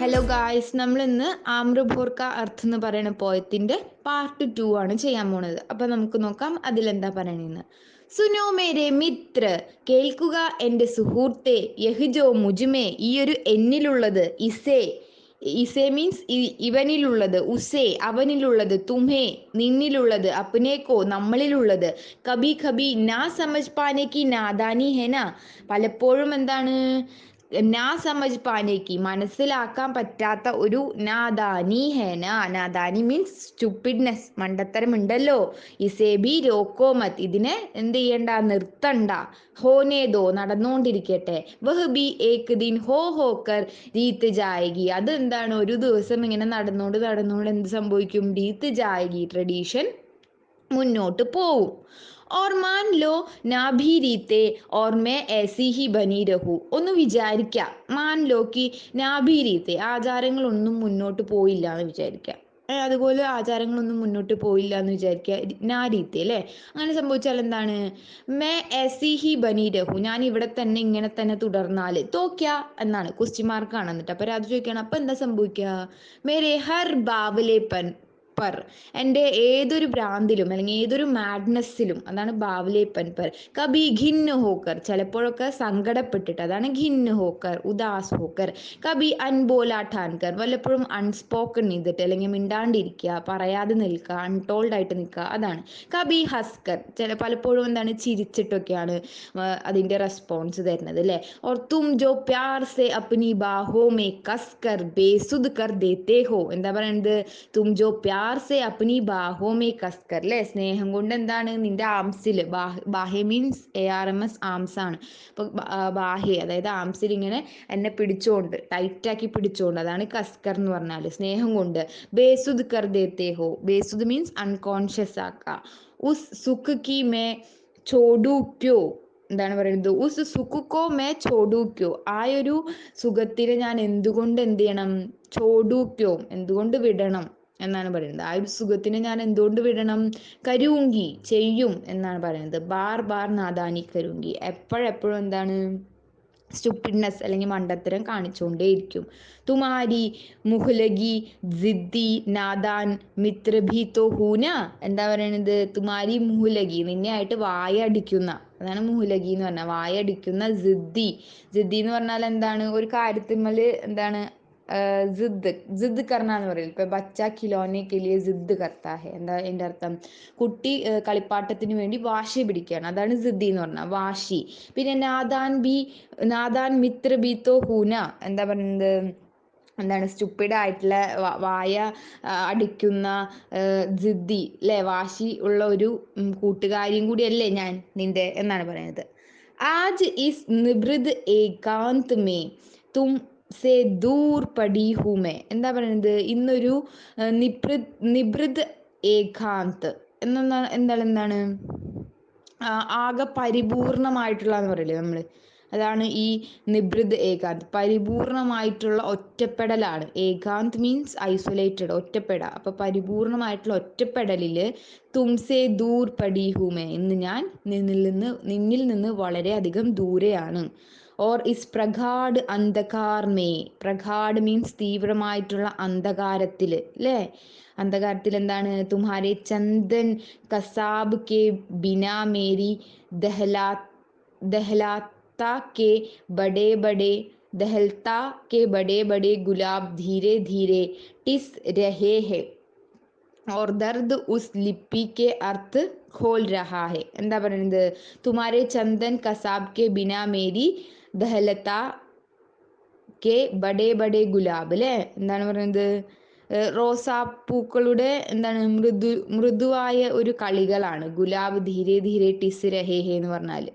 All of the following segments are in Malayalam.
ഹലോ ഗായ്സ്, നമ്മൾ ഇന്ന് ആമ്രഭോർ കാ അർത്ഥ് എന്ന് പറയുന്ന പോയത്തിന്റെ പാർട്ട് 2 ആണ് ചെയ്യാൻ പോണത്. അപ്പൊ നമുക്ക് നോക്കാം അതിലെന്താ പറയണെന്ന്. സുനോ മേരെ മിത്ര, കേൾക്കുക എൻ്റെ സുഹൃത്തെ, യഹ്ജോ മുജ്മേ, ഈ ഒരു എന്നിലുള്ളത്, ഇസേ, ഇസേ മീൻസ് ഇവനിലുള്ളത്, ഉസേ അവനിലുള്ളത്, തുമേ നിന്നിലുള്ളത്, അപ്നേക്കോ നമ്മളിലുള്ളത്, കബി കബി നാ സമജ് പാനേക്ക് നാദാനി ഹെന, പലപ്പോഴും എന്താണ് നാ സമജ് പാനേക്ക് മനസ്സിലാക്കാൻ പറ്റാത്ത ഒരു നാദാനി ഹേന. നാദാനി മീൻസ് സ്റ്റുപ്പിഡ്നെസ്, മണ്ടത്തരം ഉണ്ടല്ലോ. ഇസേബി രോക്കോമത്, ഇതിനെ എന്ത് ചെയ്യണ്ട, നിർത്തണ്ട. ഹോനേദോ, നടന്നുകൊണ്ടിരിക്കട്ടെ. വഹ് ബി ഏക് ദിൻ ഹോ ഹോക്കർ രീത്ത് ജായകി, അത് എന്താണ്, ഒരു ദിവസം ഇങ്ങനെ നടന്നുകൊണ്ട് എന്ത് സംഭവിക്കും, രീത്ത് ജായകി, ട്രഡീഷൻ മുന്നോട്ട് പോവും. ഓർ മാൻ ലോ നാ ഭി രീത്തെ ഓർ മേ ऐसी ही ബനി രഹു, ഒന്ന് വിചാരിക്കാം, മാൻ ലോക്ക് നാ ഭി രീത്തെ, ആചാരങ്ങളൊന്നും മുന്നോട്ട് പോയില്ല എന്ന് വിചാരിക്കാം. അതുപോലെ ആചാരങ്ങളൊന്നും മുന്നോട്ട് പോയില്ല എന്ന് വിചാരിക്കുക, നാ രീത്തെ അല്ലേ. അങ്ങനെ സംഭവിച്ചാൽ എന്താണ്, മേ ऐसी ही ബനി രഹു, ഞാൻ ഇവിടെ തന്നെ ഇങ്ങനെ തന്നെ തുടർന്നാൽ, തോക്യാ എന്നാണ്, ക്വസ്റ്റ്യൻ മാർക്കാണ്. എന്നിട്ട് അപ്പൊ രാജു ചോദിക്കണം, അപ്പൊ എന്താ സംഭവിക്കുക, മേരെ ഹർ ബാവലെ പർ, എൻ്റെ ഏതൊരു ഭ്രാന്തിലും അല്ലെങ്കിൽ ഏതൊരു മാഡ്നെസ്സിലും, അതാണ് ബാവലേപ്പൻ പർ. കബി ഖിന്ന് ഹോക്കർ, ചിലപ്പോഴൊക്കെ സങ്കടപ്പെട്ടിട്ട്, അതാണ് ഖിന്ന് ഹോക്കർ, ഉദാസ് ഹോക്കർ. കബി അൻബോല ഠാൻകർ, വല്ലപ്പോഴും അൺസ്പോക്കൺ ചെയ്തിട്ട്, അല്ലെങ്കിൽ മിണ്ടാണ്ടിരിക്കുക, പറയാതെ നിൽക്കുക, അൺടോൾഡ് ആയിട്ട് നിൽക്കുക, അതാണ്. കബി ഹസ്കർ, പലപ്പോഴും എന്താണ്, ചിരിച്ചിട്ടൊക്കെയാണ് അതിൻ്റെ റെസ്പോൺസ് തരുന്നത് അല്ലേ. ഓർ തും ജോ പ്യാർ സെ അപ്നി ബാഹോ മേ കസ്കർ ബേസുദ് കർ ദേത്തേ ഹോ, എന്താ പറയുന്നത്, തും ജോ പ്യാർ സെ അപ്നി ബാഹോ മേ കസ്കർ, അല്ലേ, സ്നേഹം കൊണ്ട് എന്താണ്, നിന്റെ ആംസിൽ, ബാഹ്യ മീൻസ് ARMS ആംസ് ആണ്. അപ്പൊ ബാഹ്യ അതായത് ആംസിൽ ഇങ്ങനെ എന്നെ പിടിച്ചോണ്ട്, ടൈറ്റാക്കി പിടിച്ചോണ്ട്, അതാണ് കസ്കർ എന്ന് പറഞ്ഞാൽ, സ്നേഹം കൊണ്ട്. ബേസുദ് കർ ദേത്തേ ഹോ, ബേസുദ് മീൻസ് അൺകോൺഷ്യസ് ആക്കുക. ഉസ് സുഖ് കി മേ ചോഡു ക്യോ, എന്താണ് പറയുന്നത്, ഉസ് സുഖുക്കോ മേ ചോഡൂക്യോ, ആ ഒരു സുഖത്തിന് ഞാൻ എന്തുകൊണ്ട് എന്ത് ചെയ്യണം, ചോഡൂക്യോ, എന്തുകൊണ്ട് വിടണം എന്നാണ് പറയുന്നത്. ആ ഒരു സുഖത്തിന് ഞാൻ എന്തുകൊണ്ട് വിടണം, കരൂങ്കി ചെയ്യും എന്നാണ് പറയുന്നത്. ബാർ ബാർ നാദാനി കരൂങ്കി, എപ്പോഴെപ്പോഴും എന്താണ്, സ്റ്റുപ്പിഡ്നെസ് അല്ലെങ്കിൽ മണ്ടത്തരം കാണിച്ചുകൊണ്ടേയിരിക്കും. തുമാരി മുഹ്ലഗി ജിദ്ദി നാദാൻ മിത്ര ഭി തോ ഹൂന, എന്താ പറയണത്, തുമാരി മുഹ്ലഗി, നിന്നെ ആയിട്ട് വായടിക്കുന്ന, അതാണ് മുഹ്ലഗി എന്ന് പറഞ്ഞാൽ, വായടിക്കുന്ന, ജിദ്ദി, ജിദ്ദി എന്ന് പറഞ്ഞാൽ എന്താണ്, ഒരു കാര്യത്തിന്മേൽ എന്താണ്, ജിദ് കർണ എന്ന് പറയും. ഇപ്പൊ ബച്ച ഖിലോനെ കെ ലിയെ ജിദ് കർത്താ ഹെ, എന്താ എൻ്റെ അർത്ഥം, കുട്ടി കളിപ്പാട്ടത്തിന് വേണ്ടി വാശി പിടിക്കുകയാണ്, അതാണ് ജിദ്ദി എന്ന് പറഞ്ഞാൽ, വാശി. പിന്നെ നാദാൻ മിത്ര ബി തോ ഹൂന, എന്താ പറയുന്നത്, എന്താണ്, സ്റ്റുപ്പിഡ് ആയിട്ടുള്ള വായ അടിക്കുന്ന ജിദ്ദി അല്ലേ, വാശി ഉള്ള ഒരു കൂട്ടുകാരിയും കൂടിയല്ലേ ഞാൻ നിന്റെ എന്നാണ് പറയുന്നത്. ആജ് ഇസ് നിബ്രിദ് ഏകാന്ത് മേ തും സേ ദൂർ പടി ഹൂമേ, എന്താ പറയുന്നത്, ഇന്നൊരു നിബ്രിദ് ഏകാന്ത് എന്താണ്, ആകെ പരിപൂർണമായിട്ടുള്ള എന്ന് പറയില്ലേ നമ്മള്, അതാണ് ഈ നിബ്രിദ് ഏകാന്ത്, പരിപൂർണമായിട്ടുള്ള ഒറ്റപ്പെടലാണ്. Ekant means isolated, ഒറ്റപ്പെട. അപ്പൊ പരിപൂർണമായിട്ടുള്ള ഒറ്റപ്പെടലില് തുംസേ ദൂർ പടി ഹൂമേ, ഇന്ന് ഞാൻ നിന്നിൽ നിന്ന് വളരെയധികം ദൂരെയാണ്. ഓർ ഇസ് പ്രഗാഡ് അന്ധകാർ മേ, പ്രഗാഡ് മീൻസ് തീവ്രമായിട്ടുള്ള അന്ധകാരത്തിൽ അല്ലേ, അന്ധകാരത്തിൽ എന്താണ്, തുമ്ഹാരെ ചന്ദൻ കസാബ് കെ ബിനാ മേരി ദഹലാ ദഹലാത്ത കെ ബഡേ ബഡേ ദഹൽത്ത കെ ബഡേ ബഡേ ഗുലാബ് ധീരെ ധീരെ ടിസ് രഹേ ഹെ, ഓർ ദർദ് ഉസ് ലിപ്പി കെ അർത്ത് ഖോൽ രഹാ ഹെ, എന്താ പറയുന്നത്, തുമാരെ ചന്ദൻ കസാബ് കെ ബിനാ മേരി ദഹലത്ത കെ ബഡേ ബഡേ ഗുലാബ് അല്ലേ, എന്താണ് പറയുന്നത്, റോസാപ്പൂക്കളുടെ എന്താണ്, മൃദുവായ ഒരു കളികളാണ്. ഗുലാബ് ധീരെ ധീരെ ടിസ് രഹേ ഹേ എന്ന് പറഞ്ഞാൽ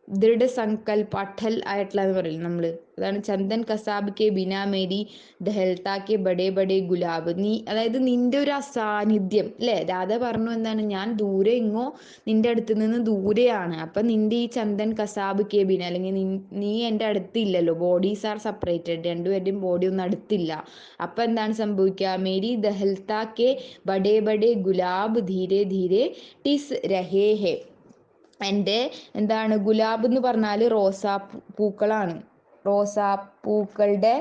ദൃഢസങ്കൽപ അഠൽ ആയിട്ടുള്ള എന്ന് പറയില്ല നമ്മള്, അതാണ് ചന്ദൻ കസാബ് കെ ബിനാ മേരി ദഹൽത്ത കെ ബഡേ ബഡേ ഗുലാബ്, നീ അതായത് നിന്റെ ഒരു അസാന്നിധ്യം അല്ലേ. രാധ പറഞ്ഞു എന്താണ്, ഞാൻ ദൂരെ ഇങ്ങോ നിന്റെ അടുത്ത് നിന്ന് ദൂരെയാണ്, അപ്പൊ നിന്റെ ഈ ചന്ദൻ കസാബ് കെ ബിന, അല്ലെങ്കിൽ നീ എൻ്റെ അടുത്തില്ലല്ലോ, ബോഡീസ് ആർ സെപ്പറേറ്റഡ്, രണ്ടുപേരുടെയും ബോഡി ഒന്നും അടുത്തില്ല. അപ്പൊ എന്താണ് സംഭവിക്കുക, മേരി ദഹൽത്ത കെ ബഡേ ബഡേ ഗുലാബ് ധീരെ ധീരെ ടിസ് രഹേ ഹെ, എൻ്റെ എന്താണ്, ഗുലാബ് എന്ന് പറഞ്ഞാൽ റോസാ പൂക്കളാണ്, റോസാപ്പൂക്കളുടെ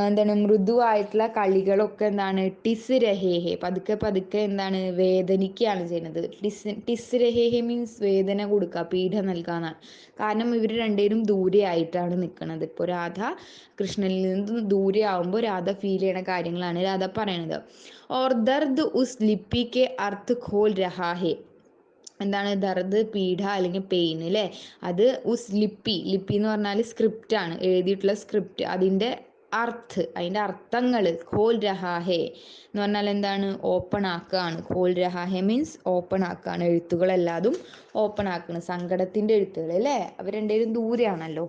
എന്താണ് മൃദുവായിട്ടുള്ള കളികളൊക്കെ എന്താണ് ടിസ് രഹേഹെ പതുക്കെ പതുക്കെ എന്താണ് വേദനിക്കുകയാണ് ചെയ്യുന്നത്. ടിസ് രഹേഹെ മീൻസ് വേദന കൊടുക്കുക, പീഡ നൽകാന്നാണ്. കാരണം ഇവർ രണ്ടുപേരും ദൂരെ ആയിട്ടാണ് നിൽക്കുന്നത്. ഇപ്പോൾ രാധ കൃഷ്ണനിൽ നിന്ന് ദൂരെ ആവുമ്പോൾ രാധ ഫീൽ ചെയ്യണ കാര്യങ്ങളാണ് രാധ പറയണത്. ഓർ ദർദ് ഉസ് ലിപ്പി കെ അർത്ഥ് ഖോൽ രഹാ ഹെ. എന്താണ് ദർദ്, പീഡ അല്ലെങ്കിൽ പെയിൻ അല്ലേ, അത് ഉസ് ലിപ്പി എന്ന് പറഞ്ഞാൽ സ്ക്രിപ്റ്റ് ആണ്, എഴുതിയിട്ടുള്ള സ്ക്രിപ്റ്റ്, അതിൻ്റെ അതിൻ്റെ അർത്ഥങ്ങൾ ഖോൽ രഹാഹെ എന്ന് പറഞ്ഞാൽ എന്താണ് ഓപ്പൺ ആക്കുകയാണ്. ഖോൽ രഹാഹെ മീൻസ് ഓപ്പൺ ആക്കുകയാണ്, എഴുത്തുകളെല്ലാതും ഓപ്പൺ ആക്കണം. സങ്കടത്തിൻ്റെ എഴുത്തുകൾ അല്ലേ, അവർ രണ്ടുപേരും ദൂരെയാണല്ലോ.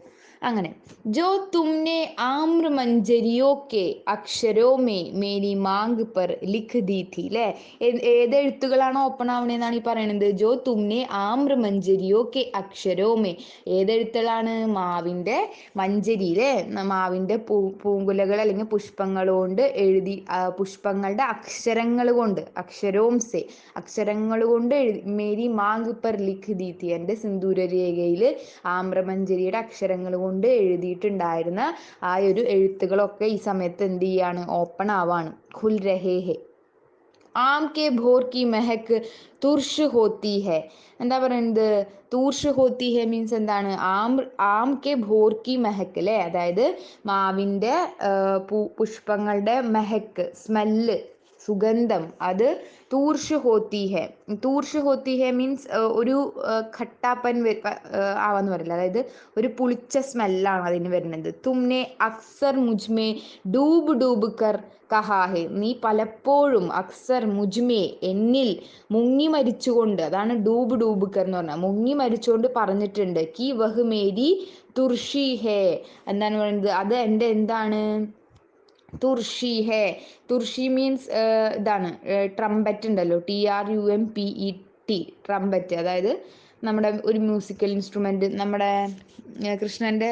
അങ്ങനെ ജോ തുമ്നെ ആമ്ര മഞ്ജരിയോ കെ അക്ഷരോ മേ മേരി മാങ് പർ ലിഖ് ദി ഥി അല്ലേ. ഏത് എഴുത്തുകളാണ് ഓപ്പൺ ആവണേന്നാണ് ഈ പറയണത്. ജോ തുമ്നെ ആമ്ര മഞ്ജരിയോ കെ അക്ഷരോ മേ, ഏതെഴുത്തുകളാണ് മാവിൻ്റെ മഞ്ജരി അല്ലേ, മാവിൻ്റെ പൂങ്കുലകൾ അല്ലെങ്കിൽ പുഷ്പങ്ങൾ കൊണ്ട് എഴുതി, പുഷ്പങ്ങളുടെ അക്ഷരങ്ങൾ കൊണ്ട്, അക്ഷരോംസെ അക്ഷരങ്ങൾ കൊണ്ട് മേരി മാങ് പർ ലിഖ് ദി ഥി, എൻ്റെ സിന്ദൂരരേഖയിൽ ആമ്രമഞ്ജരിയുടെ അക്ഷരങ്ങൾ കൊണ്ട് എഴുതിയിട്ടുണ്ടായിരുന്ന ആ ഒരു എഴുത്തുകളൊക്കെ ഈ സമയത്ത് എന്ത് ചെയ്യാണ്, ഓപ്പൺ ആവാണ്. ഖുൽ രഹേ ഹെ. ആം കെ ഭോർ കി മെഹക് തുർഷ് ഹോത്തി ഹെ. എന്താ പറയുന്നത്, തൂർഷ് ഹോത്തി ഹെ മീൻസ് എന്താണ്, ആം കെ ഭോർ കി മെഹക്ക് അല്ലേ, അതായത് മാവിൻ്റെ പുഷ്പങ്ങളുടെ മെഹക്ക് സ്മെല്ല്, സുഗന്ധം, അത് തൂർഷ് ഹോത്തി ഹെ. തൂർഷ് ഹോത്തി ഹെ മീൻസ് ഒരു ഖട്ടാപ്പൻ ആവാന്ന് പറയില്ല, അതായത് ഒരു പുളിച്ച സ്മെല്ലാണ് അതിന് വരുന്നത്. തുമ്നെ അക്സർ മുജ്മേ ഡൂബ് ഡൂബ് കർ കഹാ ഹെ, നീ പലപ്പോഴും അക്സർ മുജ്മേ എന്നിൽ മുങ്ങി മരിച്ചുകൊണ്ട്, അതാണ് ഡൂബ് ഡൂബ് കർ എന്ന് പറഞ്ഞാൽ മുങ്ങി മരിച്ചുകൊണ്ട് പറഞ്ഞിട്ടുണ്ട്. കി വഹ് മേരി തുർഷി ഹേ, എന്താണ് പറയുന്നത്, അത് എൻ്റെ എന്താണ് തുർഷി ഹേ. തുർഷി മീൻസ് ഇതാണ് ട്രംപറ്റ് ഉണ്ടല്ലോ, TRUMPET, ട്രംപറ്റ്, അതായത് നമ്മുടെ ഒരു മ്യൂസിക്കൽ ഇൻസ്ട്രുമെൻ്റ്, നമ്മുടെ കൃഷ്ണൻ്റെ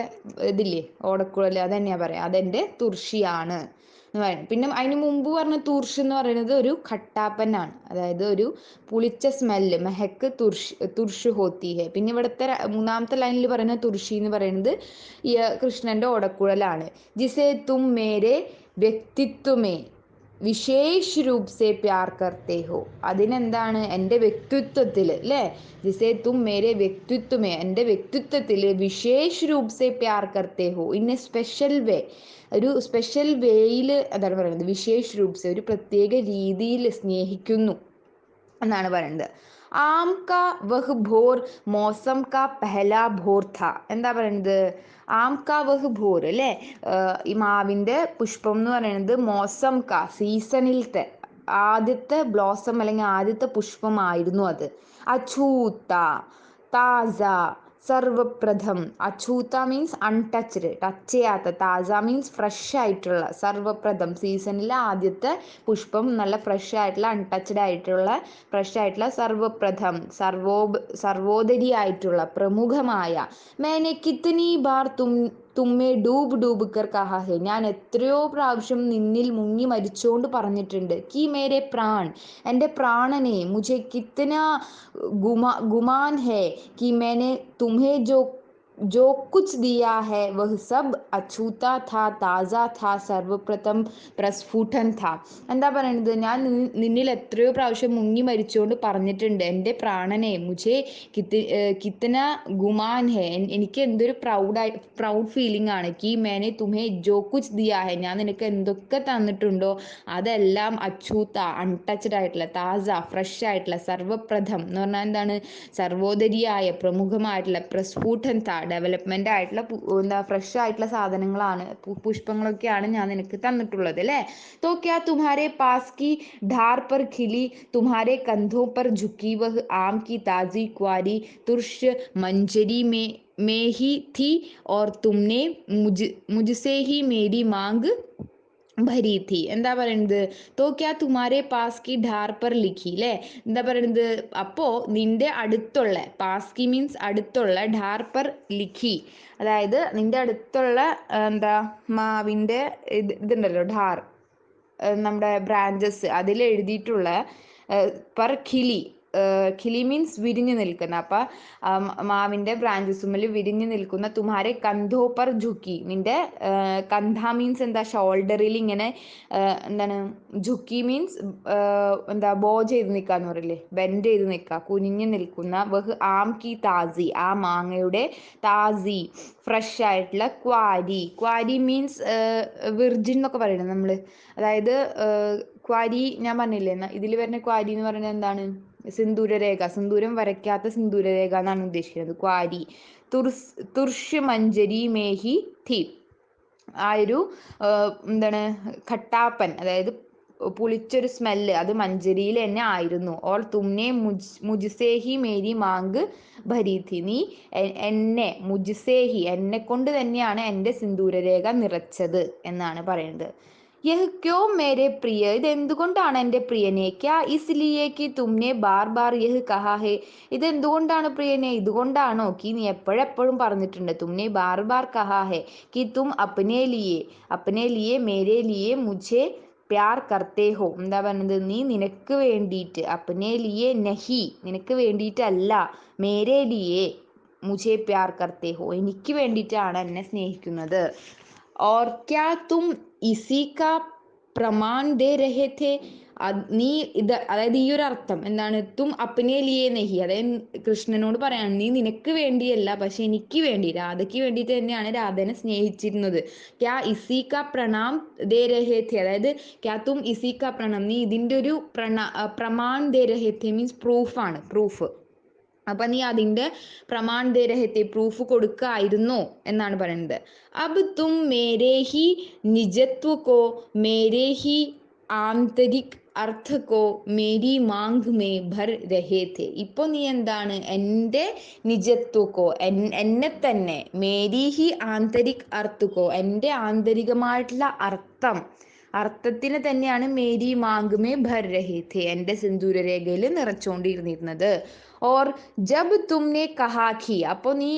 ഇതില്ലേ ഓടക്കുഴൽ, അത് തന്നെയാണ് പറയാം, അതെൻ്റെ തുർഷിയാണ് എന്ന് പറയുന്നത്. പിന്നെ അതിന് മുമ്പ് പറഞ്ഞ തുർഷ് എന്ന് പറയുന്നത് ഒരു ഖട്ടാപ്പനാണ്, അതായത് ഒരു പുളിച്ച സ്മെല്ല്, മെഹക്ക് തുർഷ് ഹോത്തി ഹെ. പിന്നെ ഇവിടുത്തെ മൂന്നാമത്തെ ലൈനിൽ പറയുന്ന തുർഷി എന്ന് പറയുന്നത് ഈ കൃഷ്ണൻ്റെ ഓടക്കുഴലാണ്. ജിസേ തും മേരെ വ്യക്തിത്വമേ വിശേഷ് രൂപ് സെ പ്യാർ കർത്തേ ഹോ, അതിനെന്താണ് എൻ്റെ വ്യക്തിത്വത്തിൽ അല്ലേ, ജിസേ തും മേരെ വ്യക്തിത്വമേ, എൻ്റെ വ്യക്തിത്വത്തിൽ വിശേഷ് രൂപ് സെ പ്യാർ കർത്തേ ഹോ, ഇൻ എ സ്പെഷ്യൽ വേ, ഒരു സ്പെഷ്യൽ വേയിൽ എന്താണ് പറയുന്നത്, വിശേഷ് രൂപ് സെ ഒരു പ്രത്യേക രീതിയിൽ സ്നേഹിക്കുന്നു എന്നാണ് പറയുന്നത്. ആം കാ വഹ് ഭോർ മൗസം കാ പെഹ്ലാ ഭോർ ഥാ, എന്താ പറയുന്നത്, ആം കാ വഹ് ഭോർ അല്ലേ, ഈ മാവിൻ്റെ പുഷ്പം എന്ന് പറയുന്നത് മൗസം കാ സീസണിലത്തെ ആദ്യത്തെ ബ്ലോസം അല്ലെങ്കിൽ ആദ്യത്തെ പുഷ്പമായിരുന്നു അത്. അഛൂത്ത താസ സർവപ്രഥം, അഛൂത്ത മീൻസ് അൺടച്ച്ഡ്, ടച്ച് ചെയ്യാത്ത, താസ മീൻസ് ഫ്രഷ് ആയിട്ടുള്ള, സർവപ്രഥം സീസണിലെ ആദ്യത്തെ പുഷ്പം, നല്ല ഫ്രഷ് ആയിട്ടുള്ള അൺടച്ച്ഡ് ആയിട്ടുള്ള ഫ്രഷ് ആയിട്ടുള്ള, സർവപ്രഥം സർവോദരി ആയിട്ടുള്ള, പ്രമുഖമായ. മേനെ കിത്തനി ബാർ തുമ്മേ ഡൂബ് ഡൂബ് കർ കഹാ ഹെ, ഞാൻ എത്രയോ പ്രാവശ്യം നിന്നിൽ മുങ്ങി മരിച്ചുകൊണ്ട് പറഞ്ഞിട്ടുണ്ട്. കി മേരെ പ്രാൺ, എൻ്റെ പ്രാണനെ, മുझे കിത്തന ഗുമാൻ ഹെ कि मैंने तुम्हें जो कुछ दिया है वह सब अछूता था, ताज़ा था, സർവപ്രഥം പ്രസ്ഫുടൻ था. എന്താ പറയുന്നത്, ഞാൻ നിന്നിൽ എത്രയോ പ്രാവശ്യം മുങ്ങി മരിച്ചുകൊണ്ട് പറഞ്ഞിട്ടുണ്ട്, എൻ്റെ പ്രാണനെ, മുझे കിത്തന ഗുമാൻ ഹെ, എനിക്ക് എന്തൊരു പ്രൗഡ് ഫീലിംഗ് ആണ്. കി മേനെ തുമേ ജോ കുച്ച് ദിയാ ഹെ, ഞാൻ നിനക്ക് എന്തൊക്കെ തന്നിട്ടുണ്ടോ അതെല്ലാം അച്ഛൂത്ത അൺടച്ച്ഡ് ആയിട്ടുള്ള, താസ ഫ്രഷ് ആയിട്ടുള്ള, സർവപ്രഥം എന്ന് പറഞ്ഞാൽ എന്താണ്, സർവോദരിയായ, പ്രമുഖമായിട്ടുള്ള, പ്രസ്ഫുടൻ താ ഡെവലപ്മെൻ്റ് ആയിട്ടുള്ള, എന്താ ഫ്രഷ് ആയിട്ടുള്ള സാധനങ്ങളാണ്, പുഷ്പങ്ങളൊക്കെയാണ് ഞാൻ നിനക്ക് തന്നിട്ടുള്ളത് അല്ലേ. तो क्या तुम्हारे पास की ढार पर खिली, तुम्हारे कंधों पर झुकी वह आम की ताजी क्वारी तुर्श मंजरी में ही थी और तुमने मुझसे ही मेरी मांग ഭരി ഥി. എന്താ പറയുന്നത്, തോ ക്യാ തുമാരെ പാസ് കി ഢാർ പർ ലിഖി അല്ലേ, എന്താ പറയുന്നത്, അപ്പോൾ നിന്റെ അടുത്തുള്ള, പാസ് കി മീൻസ് അടുത്തുള്ള, ഢാർ പർ ലിഖി അതായത് നിന്റെ അടുത്തുള്ള എന്താ മാവിൻ്റെ ഇതുണ്ടല്ലോ ഢാർ, നമ്മുടെ ബ്രാഞ്ചസ്, അതിൽ എഴുതിയിട്ടുള്ള പർ ഖിലി ഖിലി മീൻസ് വിരിഞ്ഞു നിൽക്കുന്ന. അപ്പൊ മാവിന്റെ ബ്രാഞ്ചസുമ്മിൽ വിരിഞ്ഞു നിൽക്കുന്ന. തുമ്ഹാരെ കന്ധോ പർ ഝുക്കി, നിന്റെ കന്ധ മീൻസ് എന്താ, ഷോൾഡറിൽ ഇങ്ങനെ എന്താണ്, ഝുക്കി മീൻസ് എന്താ, ബോ ചെയ്ത് നിൽക്കുക എന്ന് പറയില്ലേ, ബെൻഡ് ചെയ്ത് നിൽക്കുക, കുനിഞ്ഞു നിൽക്കുന്ന. വഹ് ആം കി താസി, ആ മാങ്ങയുടെ, താസി ഫ്രഷ് ആയിട്ടുള്ള, ക്വാരി, ക്വാരി മീൻസ് വിർജിൻ എന്നൊക്കെ പറയുന്നത് നമ്മള്. അതായത് ക്വാരി ഞാൻ പറഞ്ഞില്ലേ, ഇതിൽ വരുന്ന ക്വാരി എന്ന് പറയുന്നത് എന്താണ്, സിന്ദൂരരേഖ, സിന്ദൂരം വരയ്ക്കാത്ത സിന്ദൂരരേഖ എന്നാണ് ഉദ്ദേശിക്കുന്നത്. ക്വാരി. തുർഷ് മഞ്ജരി മേഹി ഥി, ആ ഒരു എന്താണ്, ഖട്ടാപ്പൻ, അതായത് പുളിച്ചൊരു സ്മെല്ല്, അത് മഞ്ചരിയിൽ തന്നെ ആയിരുന്നു. ഓർ തുമ്നെ മുജ്സേഹി മേരി മാങ്ക് ഭരി ഥി, നീ എന്നെ, മുജ്സേഹി എന്നെ കൊണ്ട് തന്നെയാണ് എൻ്റെ സിന്ദൂരരേഖ നിറച്ചത് എന്നാണ് പറയുന്നത്. യഹ് ക്യോ മേരെ പ്രിയ, ഇത് എന്തുകൊണ്ടാണ് എൻ്റെ പ്രിയനെ, ക്യാ ഇസ്ലിയെ കി തുമ്നെ ബാർ ബാർ യഹ് കഹാ ഹെ, ഇത് എന്തുകൊണ്ടാണ് പ്രിയനെ, ഇതുകൊണ്ടാണോ, കി നീ എപ്പോഴെപ്പോഴും പറഞ്ഞിട്ടുണ്ട്, തുമ്നെ ബാർ ബാർ കഹാ ഹെ കി തും അപ്നെ ലിയെ മേരെ ലിയെ മുझे പ്യാർ കർത്തേ ഹോ, എന്താ പറഞ്ഞത്, നീ നിനക്ക് വേണ്ടിയിട്ട്, അപ്നെ ലിയെ നഹി, നിനക്ക് വേണ്ടിയിട്ടല്ല, മേരെ ലിയെ മുझे പ്യാർ കർത്തേ ഹോ, എനിക്ക് വേണ്ടിയിട്ടാണ് എന്നെ സ്നേഹിക്കുന്നത്. और क्या तुम इसी का പ്രമാൺ ദേ രഹേ ഥേ, നീ ഇത്, അതായത് ഈ ഒരു അർത്ഥം എന്താണ്, തും അപ്നെ ലിയേ നഹി, അതായത് കൃഷ്ണനോട് പറയാണ്, നീ നിനക്ക് വേണ്ടിയല്ല, പക്ഷെ എനിക്ക് വേണ്ടി, രാധയ്ക്ക് വേണ്ടിയിട്ട് തന്നെയാണ് രാധനെ സ്നേഹിച്ചിരുന്നത്. ക്യാ ഇസി കാ പ്രണാം ദേ രഹേ ഥേ, അതായത് ക്യാ തും ഇസി കാ പ്രണാം, നീ ഇതിൻ്റെ ഒരു പ്രമാൺ ദേ രഹേ ഥേ മീൻസ് പ്രൂഫാണ്, പ്രൂഫ്. അപ്പൊ നീ അതിന്റെ പ്രമാൺ ദേ രഹേ ഥേ, പ്രൂഫ് കൊടുക്കായിരുന്നോ എന്നാണ് പറയുന്നത്. അബ് തും മേരെ ഹി നിജത്വ കോ മേരെ ഹി ആന്തരിക് അർത്ഥ കോ മേരി മാങ് മേ ഭർ രഹേ ഥേ, ഇപ്പൊ നീ എന്താണ്, എൻ്റെ നിജത്വക്കോ, എന്നെ തന്നെ, മേരി ഹി ആന്തരിക് അർത്ഥക്കോ, എൻ്റെ ആന്തരികമായിട്ടുള്ള അർത്ഥത്തിന് തന്നെയാണ് മേരി മാങ് മേ ഭർ രഹേ ഥേ, എൻ്റെ സിന്ദൂരരേഖയിൽ നിറച്ചുകൊണ്ടിരുന്നിരുന്നത്. ഓർ ജബ് തുമ്നെ കഹാ കി, അപ്പോൾ നീ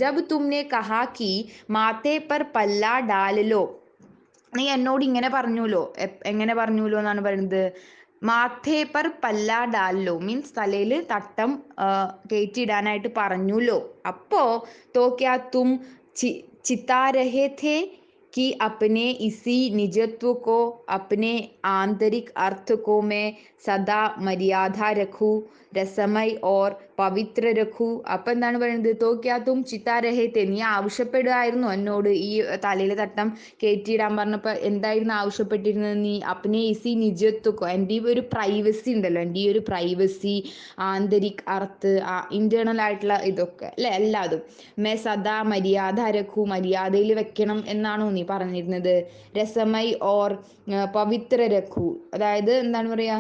ജബ് തുമ്നെ കഹാ കി മാത്തേ പർ പല്ല ഡാൽ ലോ, നീ എന്നോട് ഇങ്ങനെ പറഞ്ഞുല്ലോ, എങ്ങനെ പറഞ്ഞുല്ലോ എന്നാണ് പറയുന്നത്, മാത്തേ പർ പല്ല ഡാലോ മീൻസ് തലയിൽ തട്ടം കയറ്റിയിടാനായിട്ട് പറഞ്ഞുല്ലോ. അപ്പോ തോ ക്യാ തും ചിത്താ രഹേ ഥേ कि अपने इसी निजत्व को, अपने आंतरिक अर्थ को मैं सदा मर्यादा रखूं, രസമൈ ഓർ പവിത്ര രഖു. അപ്പം എന്താണ് പറയുന്നത്, തോ ക്യാ തും ചിത്താ രഹേ ഥേ, നീ ആവശ്യപ്പെടുമായിരുന്നു എന്നോട് ഈ തലയിൽ തട്ടം കയറ്റിയിടാൻ പറഞ്ഞപ്പോൾ എന്തായിരുന്നു ആവശ്യപ്പെട്ടിരുന്നത്, നീ അപ്നെ ഇസി നിജത്വക്കോ, എൻ്റെ ഈ ഒരു പ്രൈവസി ഉണ്ടല്ലോ, എൻ്റെ ഈ ഒരു പ്രൈവസി, ആന്തരിക് അർത്ഥ്, ഇന്റേണൽ ആയിട്ടുള്ള ഇതൊക്കെ അല്ലെ, എല്ലാതും മേ സദാ മര്യാദ രഖു, മര്യാദയിൽ വെക്കണം എന്നാണോ നീ പറഞ്ഞിരുന്നത്. രസമൈ ഓർ പവിത്ര രഖു, അതായത് എന്താണ് പറയാ,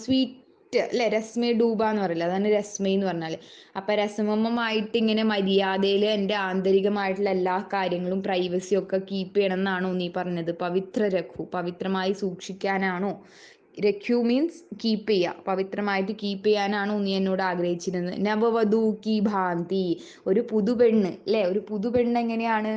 സ്വീറ്റ് അല്ലെ, രസ്മേ ഡൂബ എന്ന് പറയില്ല, അതാണ് രസ്മേ എന്ന് പറഞ്ഞാൽ. അപ്പൊ രസമമായിട്ട് ഇങ്ങനെ മര്യാദയിൽ എൻ്റെ ആന്തരികമായിട്ടുള്ള എല്ലാ കാര്യങ്ങളും പ്രൈവസിയും ഒക്കെ കീപ്പ് ചെയ്യണം എന്നാണോ നീ പറഞ്ഞത്. പവിത്ര രഖു, പവിത്രമായി സൂക്ഷിക്കാനാണോ, രഖ്യു മീൻസ് കീപ്പ് ചെയ്യുക, പവിത്രമായിട്ട് കീപ്പ് ചെയ്യാനാണോ നീ എന്നോട് ആഗ്രഹിച്ചിരുന്നത്. നവവധൂ കി ഭാന്തി, ഒരു പുതുപെണ്ണ് അല്ലേ, ഒരു പുതുപെണ്ണ് എങ്ങനെയാണ്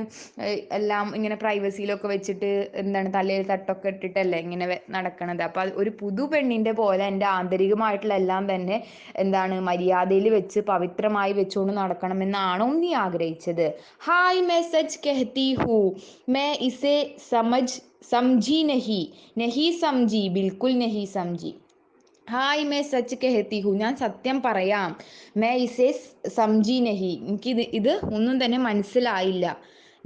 എല്ലാം ഇങ്ങനെ പ്രൈവസിയിലൊക്കെ വെച്ചിട്ട് എന്താണ് തലയിൽ തട്ടൊക്കെ ഇട്ടിട്ടല്ലേ ഇങ്ങനെ നടക്കണത്. അപ്പൊ ഒരു പുതുപെണ്ണിന്റെ പോലെ എൻ്റെ ആന്തരികമായിട്ടുള്ള എല്ലാം തന്നെ എന്താണ് മര്യാദയിൽ വെച്ച് പവിത്രമായി വെച്ചുകൊണ്ട് നടക്കണമെന്നാണോ നീ ആഗ്രഹിച്ചത്. ഹായ് മേ സച്ച് കഹത്തി ഹൂ മേ ഇസേ समझी नहीं समझी बिल्कुल नहीं समझी. ഹായ് മേ സച്ച് കെഹത്തി ഹു, ഞാൻ സത്യം പറയാം. മേ ഇസേ സംജി നഹി, എനിക്ക് ഇത് ഒന്നും തന്നെ മനസ്സിലായില്ല.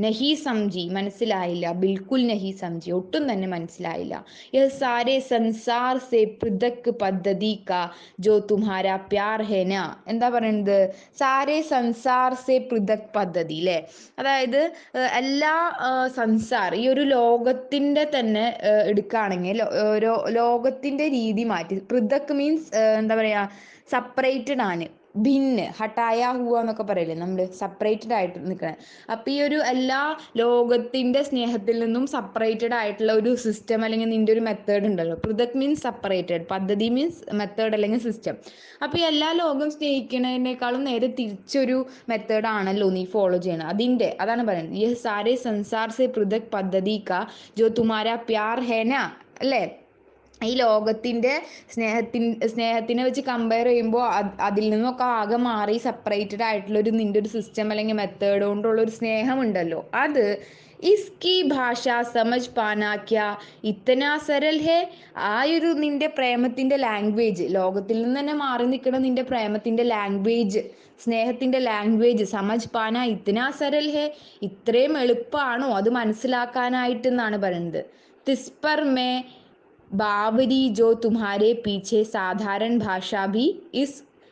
നഹി സംജി, മനസ്സിലായില്ല. ബിൽക്കുൽ നഹി സംജി, ഒട്ടും തന്നെ മനസ്സിലായില്ല. യഹ് സാരേ സംസാർ സേ പൃഥക് പദ്ധതി കാ ജോ തുമ്ഹാരാ പ്യാർ ഹേ നാ, എന്താ പറയുന്നത്, സാരേ സംസാർ സേ പൃഥക് പദ്ധതി അല്ലേ, അതായത് എല്ലാ സംസാർ, ഈ ഒരു ലോകത്തിന്റെ തന്നെ എടുക്കുകയാണെങ്കിൽ ലോകത്തിന്റെ രീതി മാറ്റി, പൃഥക് മീൻസ് എന്താ പറയാ, സെപ്പറേറ്റഡ് ആണ്, ഭിന്ന്, ഹട്ടായ ഹുവ എന്നൊക്കെ പറയില്ലേ നമ്മൾ, സെപ്പറേറ്റഡ് ആയിട്ട് നിൽക്കണേ. അപ്പം ഈ ഒരു എല്ലാ ലോകത്തിന്റെ സ്നേഹത്തിൽ നിന്നും സെപ്പറേറ്റഡ് ആയിട്ടുള്ള ഒരു സിസ്റ്റം അല്ലെങ്കിൽ നിന്റെ ഒരു മെത്തേഡ് ഉണ്ടല്ലോ. പൃഥക് മീൻസ് സെപ്പറേറ്റഡ്, പദ്ധതി മീൻസ് മെത്തേഡ് അല്ലെങ്കിൽ സിസ്റ്റം. അപ്പം ഈ എല്ലാ ലോകം സ്നേഹിക്കുന്നതിനേക്കാളും നേരെ തിരിച്ചൊരു മെത്തേഡ് ആണല്ലോ നീ ഫോളോ ചെയ്യണം. അതാണ് പറയുന്നത്, യഹ് സാരേ സംസാർ സേ പൃഥക് പദ്ധതി കാ ജോ തുമാരാ പ്യാർ ഹേ നാ, അല്ലേ, ഈ ലോകത്തിൻ്റെ സ്നേഹത്തിനെ വെച്ച് കമ്പയർ ചെയ്യുമ്പോൾ അതിൽ നിന്നൊക്കെ ആകെ മാറി സെപ്പറേറ്റഡ് ആയിട്ടുള്ളൊരു നിൻ്റെ ഒരു സിസ്റ്റം അല്ലെങ്കിൽ മെത്തേഡ് കൊണ്ടുള്ളൊരു സ്നേഹമുണ്ടല്ലോ, അത് ഇസ്കി ഭാഷ സമജ് പാനാ ക്യാ ഇത്തനാ സരൽ ഹേ. ആ ഒരു നിൻ്റെ പ്രേമത്തിൻ്റെ ലാംഗ്വേജ്, ലോകത്തിൽ നിന്ന് തന്നെ മാറി നിൽക്കുന്ന നിൻ്റെ പ്രേമത്തിൻ്റെ ലാംഗ്വേജ്, സ്നേഹത്തിൻ്റെ ലാംഗ്വേജ് സമജ് പാന ഇത്തനാ സരൽ ഹേ, ഇത്രയും എളുപ്പമാണോ അത് മനസ്സിലാക്കാനായിട്ട് എന്നാണ് പറയുന്നത്. തിസ്പർ മേ बावरी जो तुम्हारे पीछे साधारण भाषा भी इस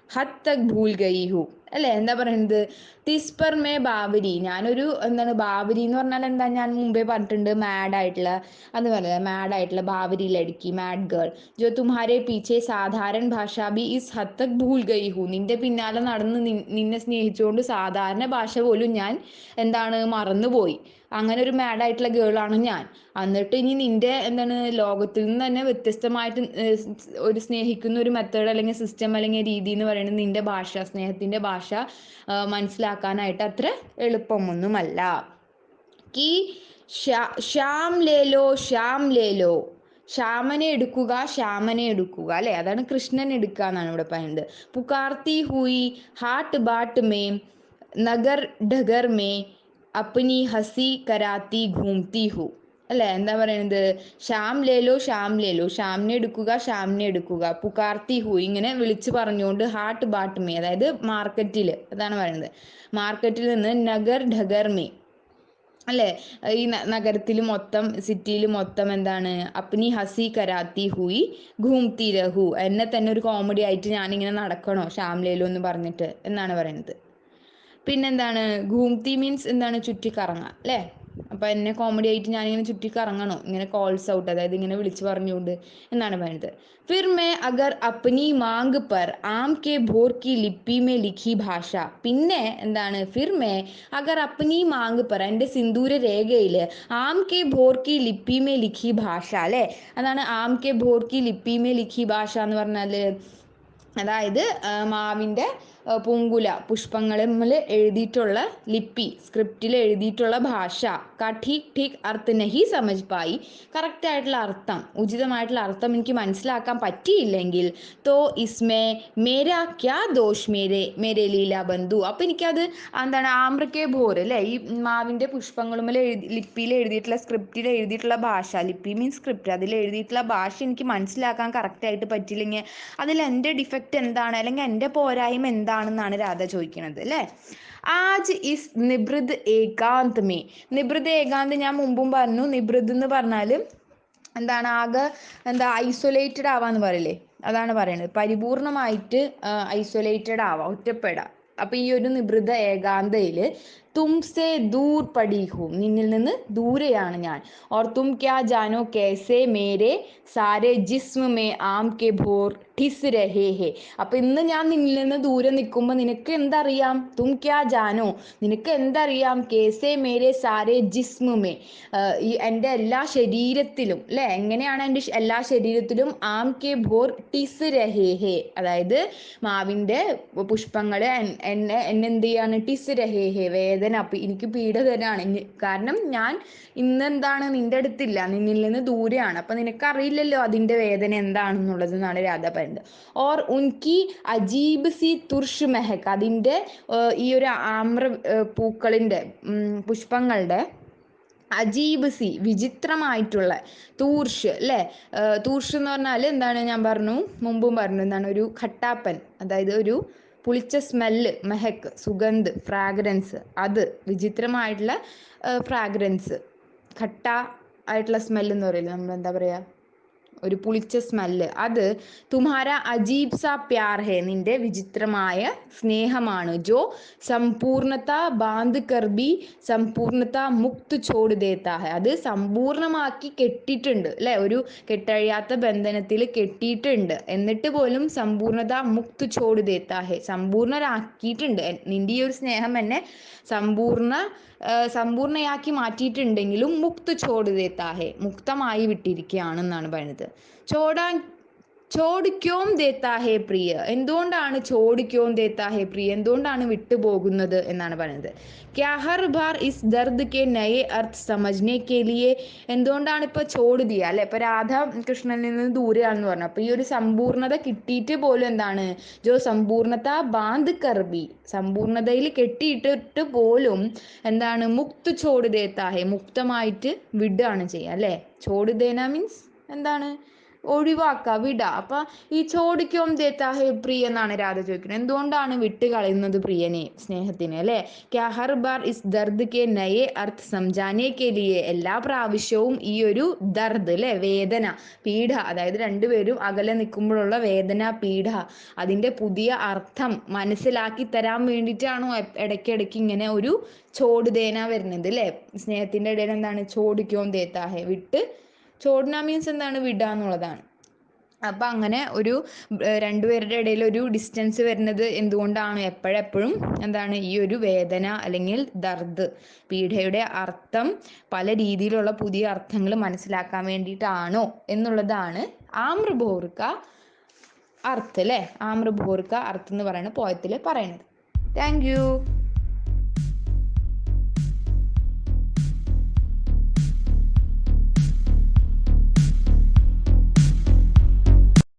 ഹദ് തക് ഭൂൽ ഗയി ഹു അല്ലേ, എന്താ പറയുന്നത്? തിസ്പർ മേ ബാവരി, ഞാനൊരു എന്താണ് ബാവരി എന്ന് പറഞ്ഞാൽ എന്താ, ഞാൻ മുമ്പേ പറഞ്ഞിട്ടുണ്ട് മാഡായിട്ടുള്ള, അത് പറയുന്നത് മാഡായിട്ടുള്ള ബാവരി ലടുക്കി, മാഡ് ഗേൾ. ജോ തുമ്ഹാരെ പീച്ചെ സാധാരണ ഭാഷ B is Hadd Tak Phool ഗയി who, നിന്റെ പിന്നാലെ നടന്ന് നിന്നെ സ്നേഹിച്ചുകൊണ്ട് സാധാരണ ഭാഷ പോലും ഞാൻ എന്താണ് മറന്നുപോയി. അങ്ങനെ ഒരു മാഡായിട്ടുള്ള ഗേളാണ് ഞാൻ. എന്നിട്ട് ഇനി നിന്റെ എന്താണ് ലോകത്തിൽ നിന്ന് തന്നെ വ്യത്യസ്തമായിട്ട് ഒരു സ്നേഹിക്കുന്ന ഒരു മെത്തേഡ് അല്ലെങ്കിൽ സിസ്റ്റം അല്ലെങ്കിൽ രീതി എന്ന് പറയുന്നത് നിന്റെ ഭാഷ, സ്നേഹത്തിൻ്റെ ഭാഷ മനസ്സിലാക്കാനായിട്ട് അത്ര എളുപ്പമൊന്നുമല്ല. കി ശ്യാം ലേലോ ശ്യാം ലേലോ, ശ്യാമനെ എടുക്കുക ശ്യാമനെ എടുക്കുക അല്ലേ, അതാണ് കൃഷ്ണൻ എടുക്കുക എന്നാണ് ഇവിടെ പറയുന്നത്. പുകാർത്തി ഹുയി ഹാട്ട് ബാട്ട് മേ നഗർ ഡഗർ മേ അപ്നി ഹസി കരാത്തി ഘൂംതി ഹു അല്ലേ, എന്താ പറയുന്നത്? ശ്യാം ലേലോ ശ്യാം ലേലോ, ശ്യാമിനെ എടുക്കുക ശ്യാമിനെ എടുക്കുക, പുകാർത്തി ഹു ഇങ്ങനെ വിളിച്ചു പറഞ്ഞുകൊണ്ട് ഹാട്ട് ബാട്ട് മേ, അതായത് മാർക്കറ്റിൽ, അതാണ് പറയുന്നത്. മാർക്കറ്റിൽ നിന്ന് നഗർ ഢഗർ മേ അല്ലേ, ഈ നഗരത്തിൽ മൊത്തം സിറ്റിയിൽ മൊത്തം എന്താണ് അപ്നി ഹസി കരാത്തി ഹുയി ഘൂംതി രഹു, എന്നെ തന്നെ ഒരു കോമഡി ആയിട്ട് ഞാനിങ്ങനെ നടക്കണോ ശ്യാം ലേലോ എന്ന് പറഞ്ഞിട്ട് എന്നാണ് പറയുന്നത്. പിന്നെന്താണ് ഘൂംതി മീൻസ് എന്താണ്, ചുറ്റിക്കറങ്ങുക അല്ലേ. അപ്പം എന്നെ കോമഡി ആയിട്ട് ഞാനിങ്ങനെ ചുറ്റിക്കറങ്ങണോ, ഇങ്ങനെ കോൾസ് ഔട്ട്, അതായത് ഇങ്ങനെ വിളിച്ചു പറഞ്ഞുകൊണ്ട് എന്നാണ് പറയുന്നത്. ഫിർ മേ അഗർ അപ്നി മാങ് പർ ആം കെ ഭോർ കി ലിപ്പി മേ ലിഖി ഭാഷ, പിന്നെ എന്താണ് ഫിർ മേ അഗർ അപ്നി മാങ് പർ, എൻ്റെ സിന്ദൂര രേഖയിൽ ആം കെ ഭോർ കി ലിപ്പി മേ ലിഖി ഭാഷ അല്ലേ, അതാണ് ആം കെ ഭോർ കി ലിപ്പി മേ ലിഖി ഭാഷ എന്ന് പറഞ്ഞാൽ, അതായത് മാവിൻ്റെ പൂങ്കുല പുഷ്പങ്ങളിൽ എഴുതിയിട്ടുള്ള ലിപ്പി, സ്ക്രിപ്റ്റിൽ എഴുതിയിട്ടുള്ള ഭാഷ. കാ ഠീക് ഠീക് അർത്ഥ നഹി സമജ് പായി, കറക്റ്റ് ആയിട്ടുള്ള അർത്ഥം, ഉചിതമായിട്ടുള്ള അർത്ഥം എനിക്ക് മനസ്സിലാക്കാൻ പറ്റിയില്ലെങ്കിൽ തോ ഇസ്മേ മേരാ ക്യാ ദോഷ് മേരെ ലീല ബന്ധു, അപ്പം എനിക്കത് എന്താണ് ആമ്രക്കെ ഭോർ അല്ലേ, ഈ മാവിൻ്റെ പുഷ്പങ്ങളുമേൽ ലിപ്പിയിൽ എഴുതിയിട്ടുള്ള സ്ക്രിപ്റ്റിൽ എഴുതിയിട്ടുള്ള ഭാഷ, ലിപ്പി മീൻസ് സ്ക്രിപ്റ്റ്, അതിൽ എഴുതിയിട്ടുള്ള ഭാഷ എനിക്ക് മനസ്സിലാക്കാൻ കറക്റ്റായിട്ട് പറ്റില്ലെങ്കിൽ അതിൽ എൻ്റെ ഡിഫക്റ്റ് എന്താണ്, അല്ലെങ്കിൽ എൻ്റെ പോരായ്മ എന്താണെന്നാണ് രാധ ചോദിക്കുന്നത് അല്ലേ. ആജ് ഇസ് നിബൃദ് ഏകാന്ത് മേ, നിബൃദ് ഏകാന്ത് ഞാൻ മുമ്പും പറഞ്ഞു, നിബൃദ് എന്ന് പറഞ്ഞാൽ എന്താണ്, ആകെ എന്താ ഐസൊലേറ്റഡ് ആവാന്ന് പറയില്ലേ, അതാണ് പറയുന്നത്. പരിപൂർണമായിട്ട് ഐസൊലേറ്റഡ് ആവാം, ഒറ്റപ്പെടാം. അപ്പം ഈ ഒരു നിബൃദ ഏകാന്തയിൽ തുംസെ ദൂർ പടി ഹൂം, നിന്നിൽ നിന്ന് ദൂരെയാണ് ഞാൻ. ഓർ തും ക്യാ ജാനോ കേസെ മേരെ സാരെ ജിസ്മ മേ ആം കെ ഭോർ ഠിസ് രഹേ ഹേ, അപ്പം ഇന്ന് ഞാൻ നിന്നിൽ നിന്ന് ദൂരെ നിൽക്കുമ്പോൾ നിനക്ക് എന്തറിയാം, തും ക്യാ ജാനോ, നിനക്ക് എന്തറിയാം, കേസെ മേരെ സാരെ ജിസ്മ മേ, ഈ എൻ്റെ എല്ലാ ശരീരത്തിലും അല്ലേ, എങ്ങനെയാണ് എൻ്റെ എല്ലാ ശരീരത്തിലും ആം കെ ഭോർ ടിസ് രഹേ ഹേ, അതായത് മാവിൻ്റെ പുഷ്പങ്ങൾ എന്നെ എന്ത് ചെയ്യാണ്, ടിസ് രഹേ ഹേ, വേദന, എനിക്ക് പീഡ തരാണ്, കാരണം ഞാൻ ഇന്നെന്താണ് നിൻ്റെ അടുത്തില്ല, നിന്നിൽ നിന്ന് ദൂരെയാണ്, അപ്പം നിനക്കറിയില്ലല്ലോ അതിൻ്റെ വേദന എന്താണെന്നുള്ളത് എന്നാണ് രാധ പറയുന്നത്. ഓർ ഉൻകി അജീബ് സി തുർഷ് മെഹക്ക്, അതിൻ്റെ ഈ ഒരു ആമ്ര പൂക്കളിൻ്റെ പുഷ്പങ്ങളുടെ അജീബ് സി വിചിത്രമായിട്ടുള്ള, തൂർഷ് അല്ലേ, തൂർഷ് എന്ന് പറഞ്ഞാൽ എന്താണ്, ഞാൻ പറഞ്ഞു മുമ്പും പറഞ്ഞു, എന്താണ് ഒരു ഖട്ടാപ്പൻ, അതായത് ഒരു പുളിച്ച സ്മെല്ല്, മെഹക്ക് സുഗന്ധ് ഫ്രാഗ്രൻസ്, അത് വിചിത്രമായിട്ടുള്ള ഫ്രാഗ്രൻസ്, ഖട്ട ആയിട്ടുള്ള സ്മെല്ല് എന്ന് പറയില്ല നമ്മൾ, എന്താ പറയുക, ഒരു പുളിച്ച സ്മെല്ല്, അത് തുമ്ഹാര അജീബ് സാ പ്യാർ ഹേ, നിന്റെ വിചിത്രമായ സ്നേഹമാണ്. ജോ സമ്പൂർണത ബാന്ദ് കർബി സമ്പൂർണത മുക്ത് ചോട് ദേത്താ ഹെ, അത് സമ്പൂർണമാക്കി കെട്ടിയിട്ടുണ്ട് അല്ലേ, ഒരു കെട്ടഴിയാത്ത ബന്ധനത്തിൽ കെട്ടിയിട്ടുണ്ട്, എന്നിട്ട് പോലും സമ്പൂർണത മുക്ത് ചോട് ദേത്താ ഹെ, സമ്പൂർണരാക്കിയിട്ടുണ്ട്, നിന്റെ ഈ ഒരു സ്നേഹം എന്നെ സമ്പൂർണയാക്കി മാറ്റിയിട്ടുണ്ടെങ്കിലും മുക്ത് ചോട് ദേത്താ ഹെ, മുക്തമായി വിട്ടിരിക്കുകയാണെന്നാണ് പറയുന്നത്. ചോടാ ചോട് ക്യോം ദേത്താ ഹേ പ്രിയ, എന്തുകൊണ്ടാണ് ചോട് ക്യോം ദേത്താ ഹേ പ്രിയ, എന്തുകൊണ്ടാണ് വിട്ടുപോകുന്നത് എന്നാണ് പറയുന്നത്. ക്യാ ഹർ ബാർ ഇസ് ദർദ് കെ നയെ അർത്ഥ് സമജ്നെ കെ ലിയെ, എന്തുകൊണ്ടാണ് ഇപ്പൊ ചോട് ദിയ അല്ലെ, ഇപ്പൊ രാധ കൃഷ്ണനിൽ നിന്ന് ദൂരെയാണെന്ന് പറഞ്ഞു. അപ്പൊ ഈ ഒരു സമ്പൂർണ്ണത കിട്ടിയിട്ട് പോലും എന്താണ്, ജോ സമ്പൂർണ്ണത ബാന്ദ് കർബി, സമ്പൂർണ്ണതയിൽ കെട്ടിയിട്ടിട്ട് പോലും എന്താണ്, മുക്ത് ചോട് ദേത്താ ഹേ, മുക്തമായിട്ട് വിടുകയാണ് ചെയ്യുക അല്ലെ. ചോട് ദേന മീൻസ് എന്താണ്, ഒഴിവാക്കുക, വിടുക. അപ്പൊ ഈ ചോടിക്കോം ദേത്താ ഹേ പ്രിയ എന്നാണ് രാധ ചോദിക്കുന്നത്, എന്തുകൊണ്ടാണ് വിട്ട് കളയുന്നത് പ്രിയനെ, സ്നേഹത്തിന് അല്ലെ. ക്യാ ഹർ ബാർ ഇസ് ദർദ് കെ നയെ അർത്ഥ് സംജാനെ കെ ലിയെ, എല്ലാ പ്രാവശ്യവും ഈ ഒരു ദർദ് അല്ലെ, വേദന, പീഡ, അതായത് രണ്ടുപേരും അകലെ നിൽക്കുമ്പോഴുള്ള വേദന, പീഡ, അതിന്റെ പുതിയ അർത്ഥം മനസ്സിലാക്കി തരാൻ വേണ്ടിയിട്ടാണോ ഇടയ്ക്കിടയ്ക്ക് ഇങ്ങനെ ഒരു ചോട് ദേന വരുന്നത് അല്ലെ. സ്നേഹത്തിന്റെ ഇടയിൽ എന്താണ്, ചോടിക്കോം ദേത്താ ഹേ, വിട്ട്, ചോടന മീൻസ് എന്താണ്, വിടുക എന്നുള്ളതാണ്. അപ്പം അങ്ങനെ ഒരു രണ്ടുപേരുടെ ഇടയിൽ ഒരു ഡിസ്റ്റൻസ് വരുന്നത് എന്തുകൊണ്ടാണ്, എപ്പോഴെപ്പോഴും എന്താണ്, ഈ ഒരു വേദന അല്ലെങ്കിൽ ദർദ്, പീഡയുടെ അർത്ഥം പല രീതിയിലുള്ള പുതിയ അർത്ഥങ്ങൾ മനസ്സിലാക്കാൻ വേണ്ടിയിട്ടാണോ എന്നുള്ളതാണ് ആമ്രഭോർക്ക അർത്ഥ് അല്ലേ. ആമ്രഭോർക്ക അർത്ഥ് എന്ന് പറയുന്ന പോയത്തിൽ പറയുന്നത്. Thank you.